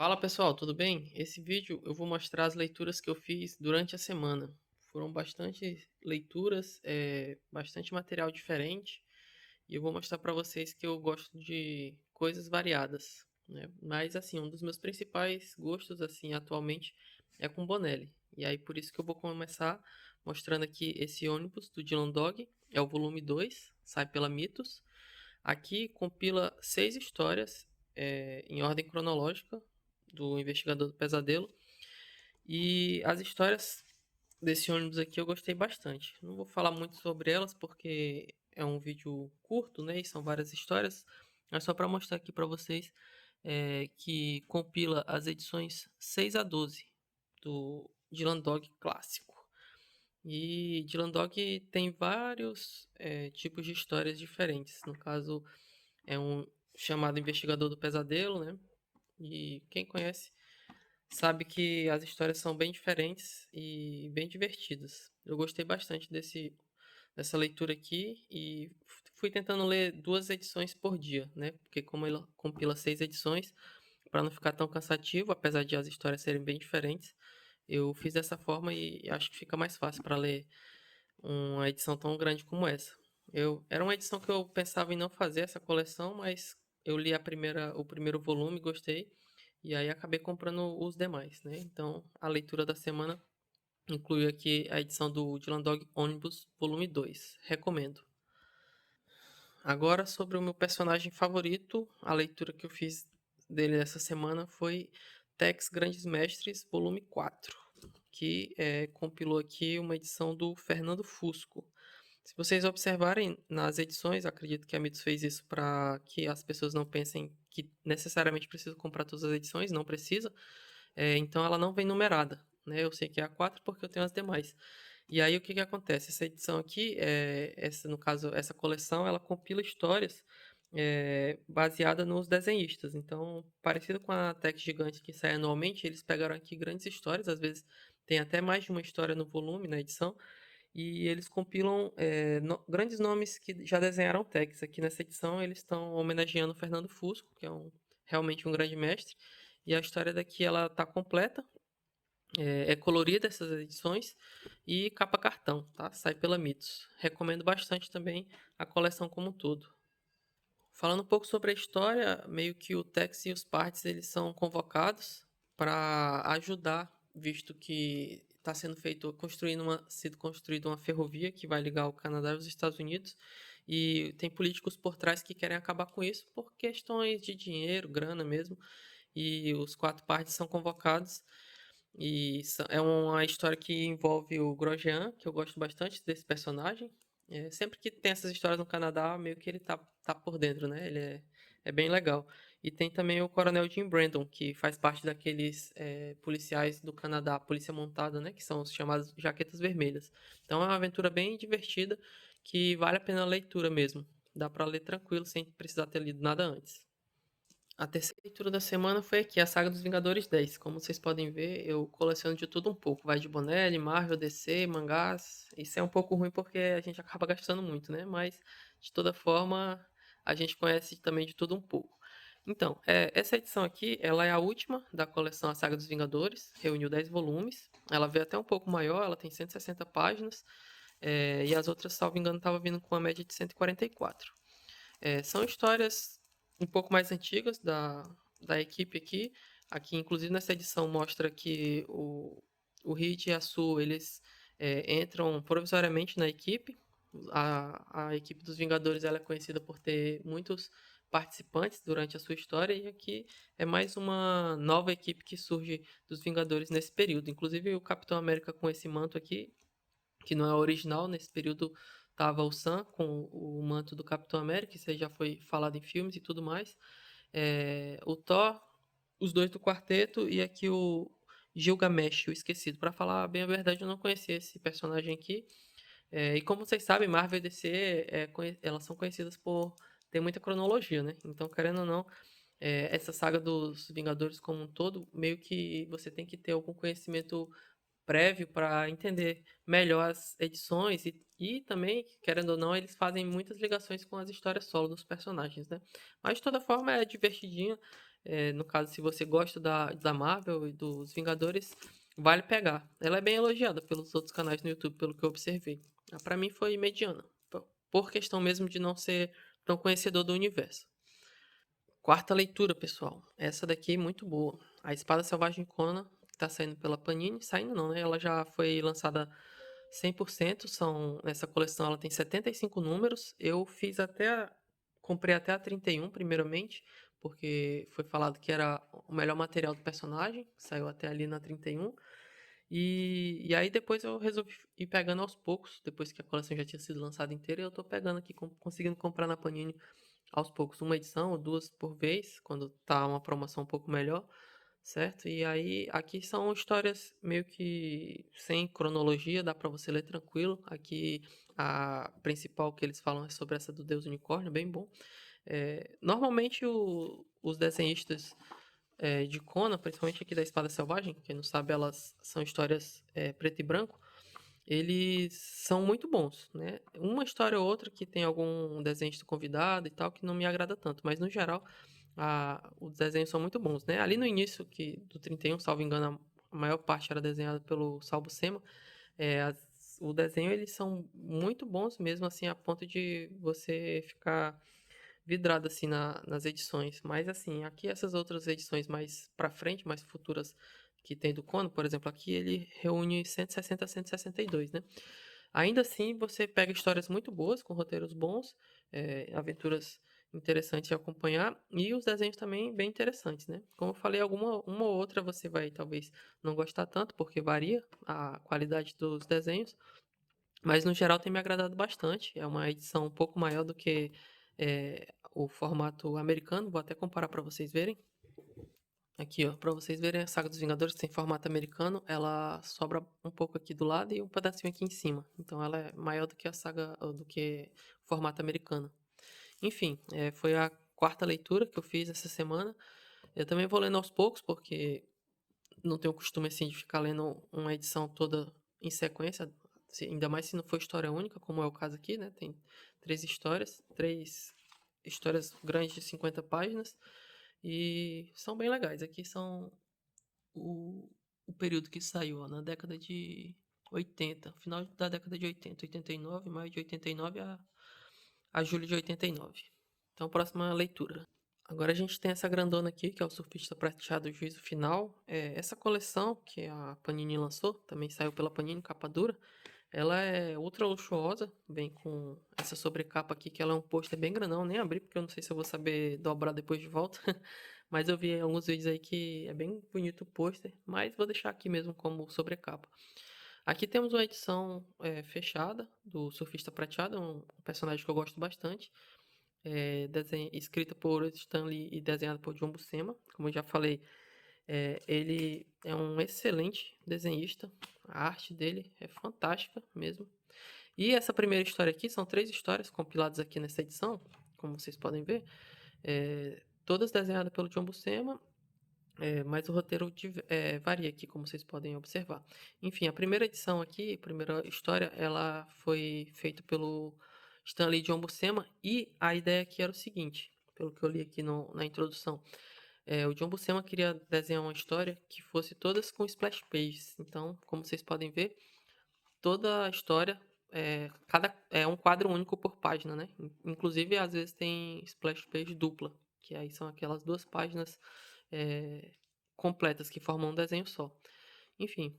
Fala pessoal, tudo bem? Esse vídeo eu vou mostrar as leituras que eu fiz durante a semana. Foram bastante leituras, bastante material diferente e eu vou mostrar para vocês que eu gosto de coisas variadas, né? Mas assim, um dos meus principais gostos assim atualmente é com Bonelli. E aí por isso que eu vou começar mostrando aqui esse ônibus do Dylan Dog, é o volume 2, sai pela Mitos. Aqui compila 6 histórias em ordem cronológica do Investigador do Pesadelo. E as histórias desse ônibus aqui eu gostei bastante. Não vou falar muito sobre elas porque é um vídeo curto, né? E são várias histórias. Mas só para mostrar aqui para vocês que compila as edições 6 a 12 do Dylan Dog clássico. E Dylan Dog tem vários tipos de histórias diferentes. No caso, é um chamado Investigador do Pesadelo, né? E quem conhece sabe que as histórias são bem diferentes e bem divertidas. Eu gostei bastante dessa leitura aqui e fui tentando ler 2 edições por dia, né? Porque como ele compila 6 edições, para não ficar tão cansativo, apesar de as histórias serem bem diferentes, eu fiz dessa forma e acho que fica mais fácil para ler uma edição tão grande como essa. Era uma edição que eu pensava em não fazer essa coleção, mas eu li o primeiro volume, gostei, e aí acabei comprando os demais, né? Então, a leitura da semana inclui aqui a edição do Dylan Dog Ônibus, volume 2. Recomendo. Agora, sobre o meu personagem favorito, a leitura que eu fiz dele essa semana foi Tex Grandes Mestres, volume 4, que compilou aqui uma edição do Fernando Fusco. Se vocês observarem nas edições, acredito que a Mitos fez isso para que as pessoas não pensem que necessariamente precisa comprar todas as edições, não precisa. Então ela não vem numerada, né? Eu sei que é a 4 porque eu tenho as demais. E aí o que que acontece? Essa edição aqui, no caso, essa coleção, ela compila histórias baseada nos desenhistas. Então, parecido com a Tex Gigante que sai anualmente, eles pegaram aqui grandes histórias, às vezes tem até mais de uma história no volume, na edição, e eles compilam grandes nomes que já desenharam Tex. Aqui nessa edição eles estão homenageando o Fernando Fusco, que é realmente um grande mestre, e a história daqui ela está completa, é colorida essas edições e capa cartão, tá? Sai pela Mitos. Recomendo bastante também a coleção como um todo. Falando um pouco sobre a história, meio que o Tex e os Partes eles são convocados para ajudar, visto que está sendo sido construída uma ferrovia que vai ligar o Canadá e os Estados Unidos, e tem políticos por trás que querem acabar com isso por questões de dinheiro, grana mesmo, e os 4 partes são convocados e é uma história que envolve o Grosjean, que eu gosto bastante desse personagem. Sempre que tem essas histórias no Canadá, meio que ele tá por dentro, né? Ele é bem legal. E tem também o Coronel Jim Brandon, que faz parte daqueles policiais do Canadá, polícia montada, né? Que são os chamados jaquetas vermelhas. Então é uma aventura bem divertida, que vale a pena a leitura mesmo. Dá pra ler tranquilo, sem precisar ter lido nada antes. A terceira leitura da semana foi aqui, a Saga dos Vingadores 10. Como vocês podem ver, eu coleciono de tudo um pouco. Vai de Bonelli, Marvel, DC, mangás. Isso é um pouco ruim porque a gente acaba gastando muito, né? Mas, de toda forma, a gente conhece também de tudo um pouco. Então, essa edição aqui, ela é a última da coleção A Saga dos Vingadores. Reuniu 10 volumes. Ela veio até um pouco maior, ela tem 160 páginas. E as outras, salvo engano, estava vindo com uma média de 144. São histórias um pouco mais antigas da equipe aqui. Aqui, inclusive, nessa edição mostra que o Reed e a Sue, eles entram provisoriamente na equipe. A equipe dos Vingadores ela é conhecida por ter muitos participantes durante a sua história, e aqui é mais uma nova equipe que surge dos Vingadores nesse período. Inclusive, o Capitão América com esse manto aqui que não é original. Nesse período tava o Sam com o manto do Capitão América, isso aí já foi falado em filmes e tudo mais. O Thor, os dois do quarteto e aqui o Gilgamesh, o esquecido. Para falar bem a verdade, eu não conhecia esse personagem aqui. E como vocês sabem, Marvel e DC, elas são conhecidas por ter muita cronologia, né? Então, querendo ou não, essa saga dos Vingadores como um todo, meio que você tem que ter algum conhecimento prévio para entender melhor as edições e também, querendo ou não, eles fazem muitas ligações com as histórias solo dos personagens, né? Mas de toda forma é divertidinho, No caso, se você gosta da Marvel e dos Vingadores, vale pegar. Ela é bem elogiada pelos outros canais no YouTube, pelo que eu observei. Pra mim foi mediana, por questão mesmo de não ser tão conhecedor do universo. Quarta leitura, pessoal. Essa daqui é muito boa. A Espada Selvagem Conan, que tá saindo pela Panini. Saindo não, né? Ela já foi lançada 100%. Nessa coleção ela tem 75 números. Eu fiz comprei até a 31 primeiramente, porque foi falado que era o melhor material do personagem. Saiu até ali na 31. E aí depois eu resolvi ir pegando aos poucos, depois que a coleção já tinha sido lançada inteira, eu tô pegando aqui, conseguindo comprar na Panini aos poucos, uma edição ou duas por vez, quando tá uma promoção um pouco melhor, certo? E aí aqui são histórias meio que sem cronologia, dá pra você ler tranquilo. Aqui a principal que eles falam é sobre essa do Deus Unicórnio, bem bom. Normalmente os desenhistas de Conan, principalmente aqui da Espada Selvagem, quem não sabe, elas são histórias preto e branco, eles são muito bons, né? Uma história ou outra que tem algum desenhista convidado e tal, que não me agrada tanto, mas no geral, os desenhos são muito bons, né? Ali no início do 31, salvo engano, a maior parte era desenhada pelo Sal Buscema. O desenho, eles são muito bons mesmo, assim, a ponto de você ficar vidrado assim nas edições. Mas assim, aqui essas outras edições mais pra frente, mais futuras que tem do Conan, por exemplo, aqui ele reúne 160 a 162, né? Ainda assim, você pega histórias muito boas, com roteiros bons, aventuras interessantes de acompanhar e os desenhos também bem interessantes, né? Como eu falei, uma ou outra você vai talvez não gostar tanto, porque varia a qualidade dos desenhos, mas no geral tem me agradado bastante. É uma edição um pouco maior do que o formato americano. Vou até comparar para vocês verem. Aqui, ó, para vocês verem a Saga dos Vingadores, que tem formato americano, ela sobra um pouco aqui do lado e um pedacinho aqui em cima. Então ela é maior do que a saga, ou do que o formato americano. Enfim, foi a quarta leitura que eu fiz essa semana. Eu também vou lendo aos poucos, porque não tenho o costume assim de ficar lendo uma edição toda em sequência, ainda mais se não for história única, como é o caso aqui, né? Tem três histórias grandes de 50 páginas e são bem legais. Aqui são o, o período que saiu, ó, na década de 80, final da década de 80, 89, maio de 89 a julho de 89. Então, próxima leitura. Agora a gente tem essa grandona aqui, que é o Surfista Prateado Juízo Final. Essa coleção que a Panini lançou, também saiu pela Panini, capa dura. Ela é ultra luxuosa, vem com essa sobrecapa aqui, que ela é um pôster bem grandão. Nem abri, porque eu não sei se eu vou saber dobrar depois de volta. Mas eu vi alguns vídeos aí que é bem bonito o pôster, mas vou deixar aqui mesmo como sobrecapa. Aqui temos uma edição fechada do Surfista Prateado, um personagem que eu gosto bastante, escrita por Stan Lee e desenhada por John Buscema. Como eu já falei, ele é um excelente desenhista. A arte dele é fantástica mesmo. E essa primeira história aqui, são três histórias compiladas aqui nessa edição, como vocês podem ver. Todas desenhadas pelo John Buscema, mas o roteiro varia aqui, como vocês podem observar. Enfim, a primeira edição aqui, a primeira história, ela foi feita pelo Stan Lee e John Buscema, e a ideia aqui era o seguinte, pelo que eu li aqui na introdução. O John Buscema queria desenhar uma história que fosse todas com splash pages. Então, como vocês podem ver, toda a história é um quadro único por página, né? Inclusive, às vezes tem splash page dupla, que aí são aquelas duas páginas é, completas que formam um desenho só. Enfim,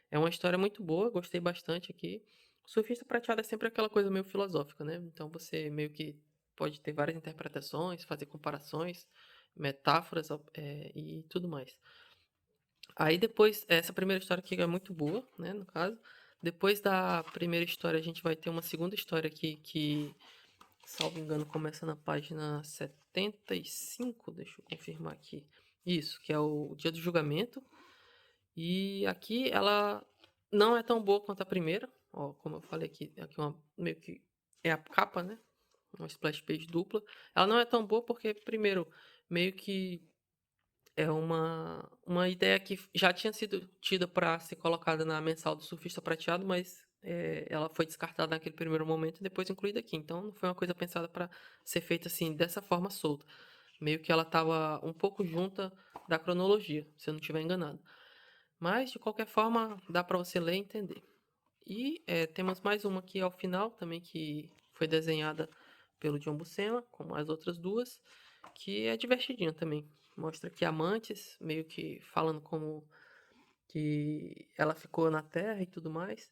é uma história muito boa, gostei bastante aqui. O Surfista Prateado é sempre aquela coisa meio filosófica, né? Então você meio que pode ter várias interpretações, fazer comparações, metáforas e tudo mais. Aí depois, essa primeira história aqui é muito boa, né, no caso. Depois da primeira história, a gente vai ter uma segunda história aqui que, salvo engano, começa na página 75, deixa eu confirmar aqui. Isso, que é o Dia do Julgamento. E aqui ela não é tão boa quanto a primeira. Ó, como eu falei aqui meio que é a capa, né? Uma splash page dupla. Ela não é tão boa porque, primeiro, meio que é uma ideia que já tinha sido tida para ser colocada na mensal do Surfista Prateado, mas ela foi descartada naquele primeiro momento e depois incluída aqui. Então não foi uma coisa pensada para ser feita assim, dessa forma solta. Meio que ela estava um pouco junta da cronologia, se eu não estiver enganado. Mas, de qualquer forma, dá para você ler e entender. E temos mais uma aqui ao final também, que foi desenhada pelo John Buscema, como as outras duas, que é divertidinha também. Mostra aqui Amantes, meio que falando como que ela ficou na Terra e tudo mais.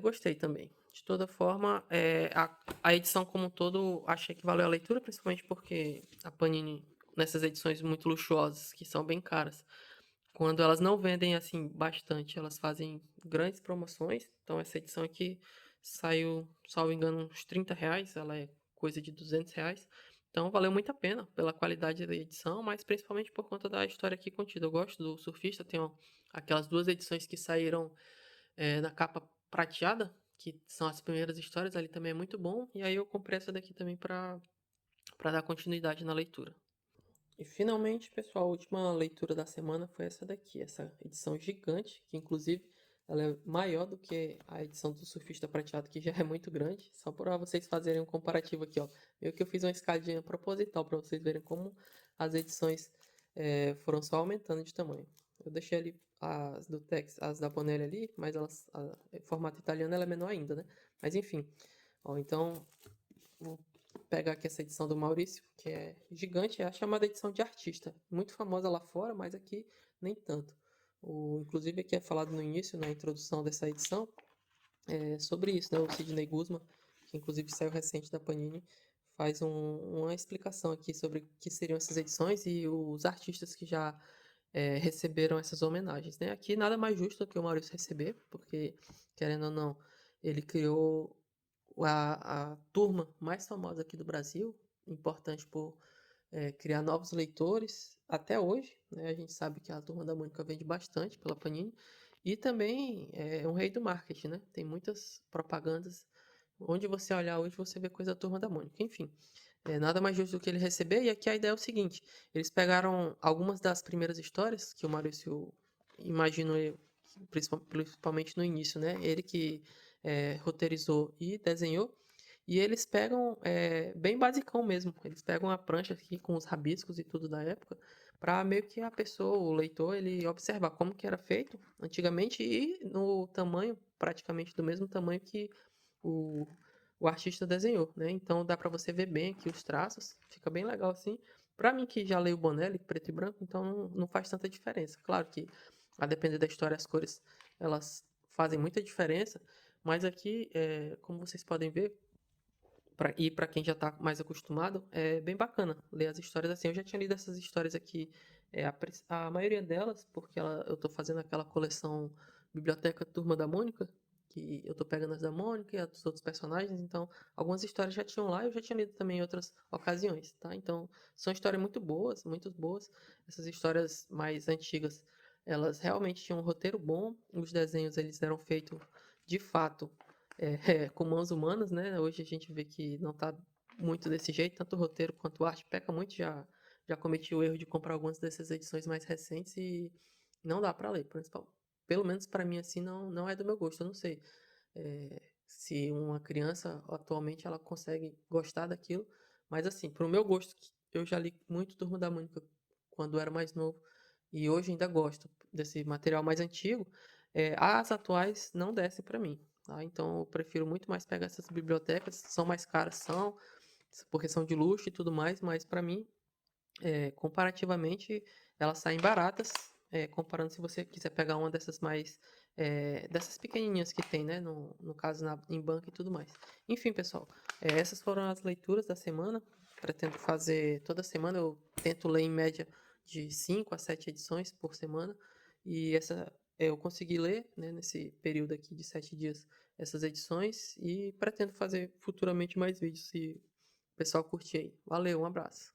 Gostei também. De toda forma, a edição como um todo, achei que valeu a leitura, principalmente porque a Panini, nessas edições muito luxuosas, que são bem caras, quando elas não vendem assim bastante, elas fazem grandes promoções. Então essa edição aqui saiu, salvo engano, uns R$ 30, ela é coisa de R$ 200. Então valeu muito a pena pela qualidade da edição, mas principalmente por conta da história aqui contida. Eu gosto do Surfista, tem aquelas duas edições que saíram na capa prateada, que são as primeiras histórias, ali também é muito bom. E aí eu comprei essa daqui também para dar continuidade na leitura. E finalmente, pessoal, a última leitura da semana foi essa daqui, essa edição gigante, que inclusive ela é maior do que a edição do Surfista Prateado, que já é muito grande. Só para vocês fazerem um comparativo aqui, ó. Meio que eu fiz uma escadinha proposital para vocês verem como as edições foram só aumentando de tamanho. Eu deixei ali as do Tex, as da Bonelli ali, mas elas, formato italiano ela é menor ainda, né? Mas enfim, ó, então vou pegar aqui essa edição do Maurício, que é gigante, é a chamada edição de artista. Muito famosa lá fora, mas aqui nem tanto. Inclusive aqui é falado no início, na introdução dessa edição, sobre isso, né? O Sidney Guzman, que inclusive saiu recente da Panini, faz uma explicação aqui sobre o que seriam essas edições e os artistas que já receberam essas homenagens, né? Aqui nada mais justo do que o Maurício receber, porque, querendo ou não, ele criou a turma mais famosa aqui do Brasil, importante por criar novos leitores até hoje, né? A gente sabe que a Turma da Mônica vende bastante pela Panini e também é um rei do marketing, né? Tem muitas propagandas. Onde você olhar hoje, você vê coisa da Turma da Mônica. Enfim, nada mais justo do que ele receber. E aqui a ideia é o seguinte: eles pegaram algumas das primeiras histórias que o Maurício, imagino eu, principalmente no início, né? Ele que roteirizou e desenhou. E eles pegam bem basicão mesmo. Eles pegam a prancha aqui com os rabiscos e tudo da época, para meio que a pessoa, o leitor, ele observar como que era feito antigamente e no tamanho, praticamente do mesmo tamanho que o, o artista desenhou, né? Então dá para você ver bem aqui os traços, fica bem legal assim. Para mim que já leio o Bonelli preto e branco, então não faz tanta diferença. Claro que a depender da história as cores elas fazem muita diferença, mas aqui, como vocês podem ver, e para quem já está mais acostumado, é bem bacana ler as histórias assim. Eu já tinha lido essas histórias aqui, a maioria delas, porque eu estou fazendo aquela coleção Biblioteca Turma da Mônica, que eu estou pegando as da Mônica e as dos outros personagens, então algumas histórias já tinham lá, eu já tinha lido também em outras ocasiões, tá? Então são histórias muito boas, muito boas. Essas histórias mais antigas, elas realmente tinham um roteiro bom, os desenhos eles eram feitos de fato com mãos humanas, né? Hoje a gente vê que não tá muito desse jeito, tanto o roteiro quanto a arte peca muito. Já cometi o erro de comprar algumas dessas edições mais recentes e não dá para ler, principal. Pelo menos para mim assim não é do meu gosto. Eu não sei se uma criança atualmente ela consegue gostar daquilo, mas assim, pro meu gosto, eu já li muito Turma da Mônica quando era mais novo e hoje ainda gosto desse material mais antigo. As atuais não descem para mim. Tá? Então eu prefiro muito mais pegar essas bibliotecas, são mais caras, porque são de luxo e tudo mais, mas para mim, comparativamente, elas saem baratas, comparando se você quiser pegar uma dessas dessas pequenininhas que tem, né, no caso em banca e tudo mais. Enfim, pessoal, essas foram as leituras da semana, pretendo fazer toda semana, eu tento ler em média de 5 a 7 edições por semana, e eu consegui ler, né, nesse período aqui de 7 dias essas edições e pretendo fazer futuramente mais vídeos se o pessoal curtir aí. Valeu, um abraço.